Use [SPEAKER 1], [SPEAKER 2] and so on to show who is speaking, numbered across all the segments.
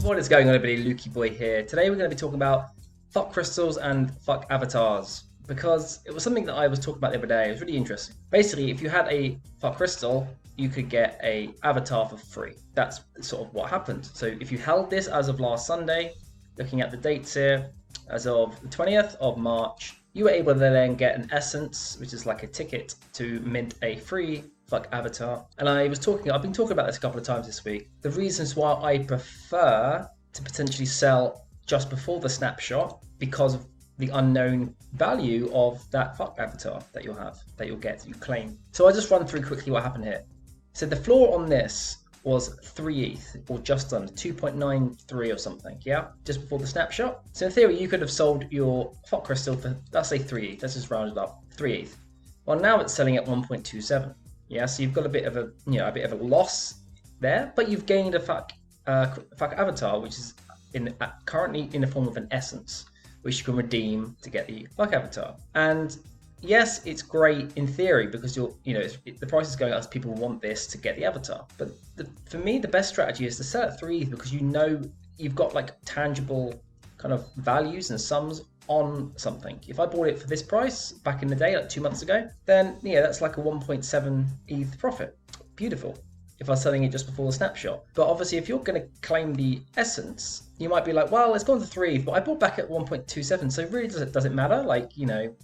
[SPEAKER 1] What is going on, everybody? Lukey Boy here. Today we're going to be talking about fuck crystals and fuck avatars because it was something that I was talking about the other day. It was really interesting. Basically, if you had a fuck crystal, you could get a avatar for free. That's sort of what happened. So if you held this as of last Sunday, looking at the dates here, as of the 20th of March, you were able to then get an essence, which is like a ticket to mint a free fuck avatar. And I've been talking about this a couple of times this week. The reasons why I prefer to potentially sell just before the snapshot because of the unknown value of that fuck avatar that you'll get, that you claim. So I'll just run through quickly what happened here. So the floor on this was 3 ETH, or just under 2.93 or something, yeah? Just before the snapshot. So in theory, you could have sold your fuck crystal for, let's say 3 ETH, let's just round it up, 3 ETH. Well, now it's selling at 1.27. Yeah, so you've got a bit of a loss there, but you've gained a fuck avatar, which is currently in the form of an essence, which you can redeem to get the fuck avatar. And yes, it's great in theory because the price is going up as people want this to get the avatar. But for me, the best strategy is to sell at 3 ETH because you've got like tangible kind of values and sums on something. If I bought it for this price back in the day, like 2 months ago, then that's like a 1.7 ETH profit. Beautiful. If I was selling it just before the snapshot. But obviously, if you're going to claim the essence, you might be like, well, it's gone to 3 ETH, but I bought back at 1.27, so really does it matter? Like,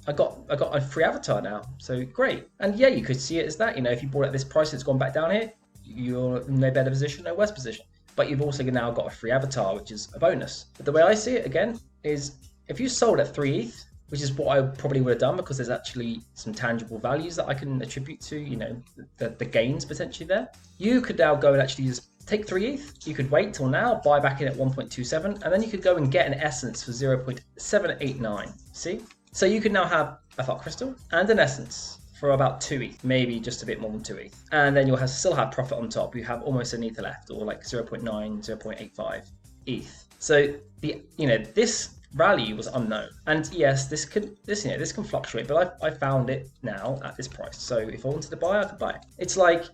[SPEAKER 1] I got a free avatar now, so great. And yeah, you could see it as that. If you bought it at this price, it's gone back down here, you're in no better position, no worse position. But you've also now got a free avatar, which is a bonus. But the way I see it again is, if you sold at 3 ETH, which is what I probably would have done because there's actually some tangible values that I can attribute to, the gains potentially there. You could now go and actually just take 3 ETH. You could wait till now, buy back in at 1.27, and then you could go and get an essence for 0.789. See? So you could now have a fuck crystal and an essence for about 2 ETH, maybe just a bit more than 2 ETH. And then you'll still have profit on top. You have almost an ETH left, or like 0.9, 0.85 ETH. So this value was unknown, and yes, this can fluctuate, but I found it now at this price. So if I wanted to buy, I could buy it. It's like,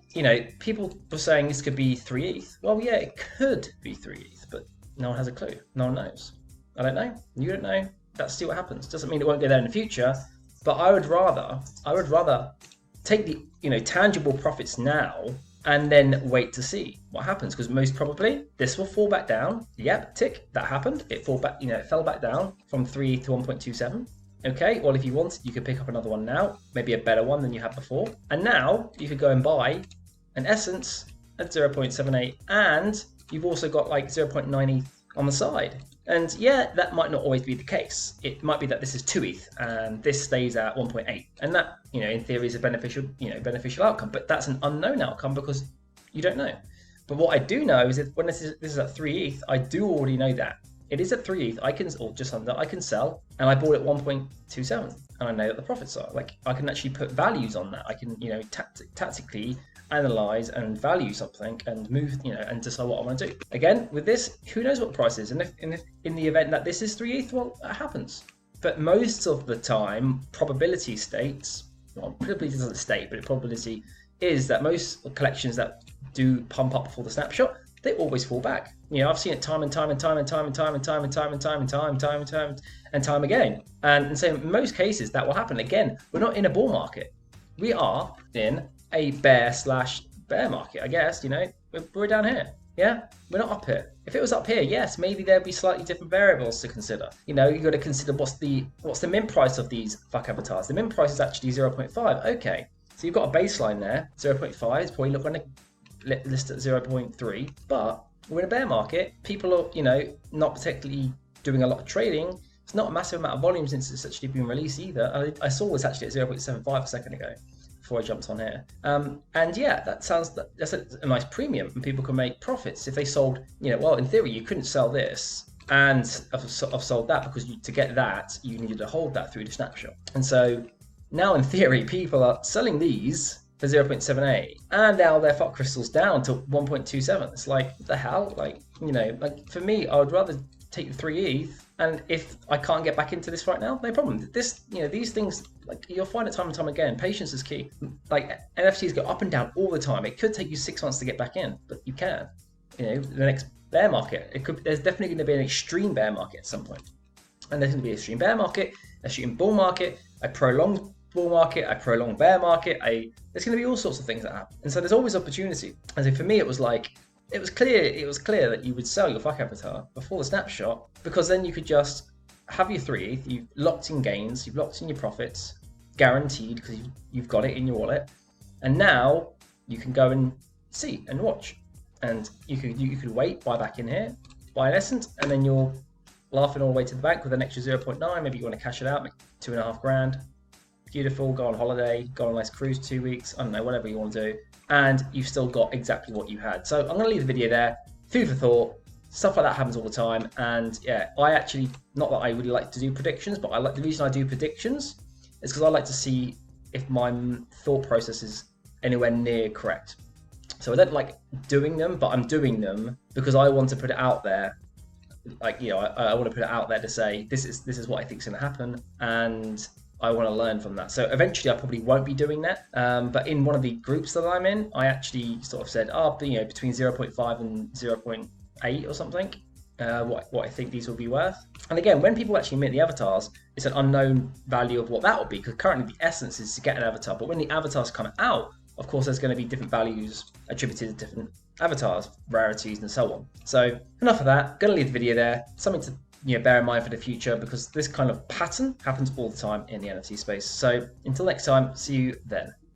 [SPEAKER 1] people were saying this could be 3 ETH. Well, yeah, it could be 3 ETH, but no one has a clue. No one knows. I don't know. You don't know. Let's see what happens. Doesn't mean it won't go there in the future, but I would rather take the tangible profits now and then wait to see what happens, because most probably this will fall back down. Yep, tick, that happened. It fell back down from 3 to 1.27. Okay, well, if you wanted, you could pick up another one now, maybe a better one than you had before. And now you could go and buy an essence at 0.78, and you've also got like 0.9 on the side. And yeah, that might not always be the case. It might be that this is 2 ETH and this stays at 1.8. And that, in theory is a beneficial outcome, but that's an unknown outcome because you don't know. But what I do know is that when this is at 3 ETH, I do already know that. It is at 3 ETH, I can sell, and I bought at 1.27, and I know that the profits are. Like, I can actually put values on that. I can, tactically analyze and value something and move, and decide what I want to do. Again, with this, who knows what the price is? And if in the event that this is 3 ETH, well, that happens. But most of the time, probability states, well, probability doesn't state, but probability is that most collections that do pump up before the snapshot, they always fall back. I've seen it time and time again. And so in most cases, that will happen. Again, we're not in a bull market. We are in a bear market, I guess. We're down here. Yeah, we're not up here. If it was up here, yes, maybe there'd be slightly different variables to consider. You got to consider what's the mint price of these fuck avatars. The mint price is actually 0.5. Okay, so you've got a baseline there. 0.5 is probably not going to list at 0.3, but we're in a bear market. People are, not particularly doing a lot of trading. It's not a massive amount of volume since it's actually been released either. I saw this actually at 0.75 a second ago before I jumped on here. And yeah, that's a nice premium, and people can make profits if they sold. Well, in theory, you couldn't sell this and have sold that because to get that, you needed to hold that through the snapshot. And so now, in theory, people are selling these for 0.78, and now their fuck crystals down to 1.27. It's like, what the hell? Like, for me, I would rather take the 3 ETH, and if I can't get back into this right now, no problem. These things, like, you'll find it time and time again. Patience is key. Like, NFTs go up and down all the time. It could take you 6 months to get back in, but you can. The bear market. There's definitely going to be an extreme bear market at some point. And there's going to be an extreme bear market, a extreme bull market, a prolonged bull market, a prolonged bear market. There's going to be all sorts of things that happen. And so there's always opportunity. And so for me, it was clear that you would sell your fuck avatar before the snapshot, because then you could just have your 3 ETH, you've locked in gains, you've locked in your profits, guaranteed, because you've got it in your wallet. And now you can go and see and watch. And you could wait, buy back in here, buy an essence, and then you're laughing all the way to the bank with an extra 0.9. Maybe you want to cash it out, make 2.5 grand. Beautiful, go on holiday, go on a nice cruise 2 weeks, I don't know, whatever you want to do. And you've still got exactly what you had. So I'm going to leave the video there. Food for thought. Stuff like that happens all the time. And yeah, I actually, not that I really like to do predictions, but the reason I do predictions is because I like to see if my thought process is anywhere near correct. So I don't like doing them, but I'm doing them because I want to put it out there. Like, you know, I want to put it out there to say, this is what I think is going to happen. And I want to learn from that. So eventually I probably won't be doing that. But in one of the groups that I'm in, I actually sort of said, between 0.5 and 0.8 or something, what I think these will be worth. And again, when people actually mint the avatars, it's an unknown value of what that will be, because currently the essence is to get an avatar. But when the avatars come out, of course, there's going to be different values attributed to different avatars, rarities, and so on. So enough of that. Going to leave the video there. Something to bear in mind for the future, because this kind of pattern happens all the time in the NFT space. So until next time, see you then.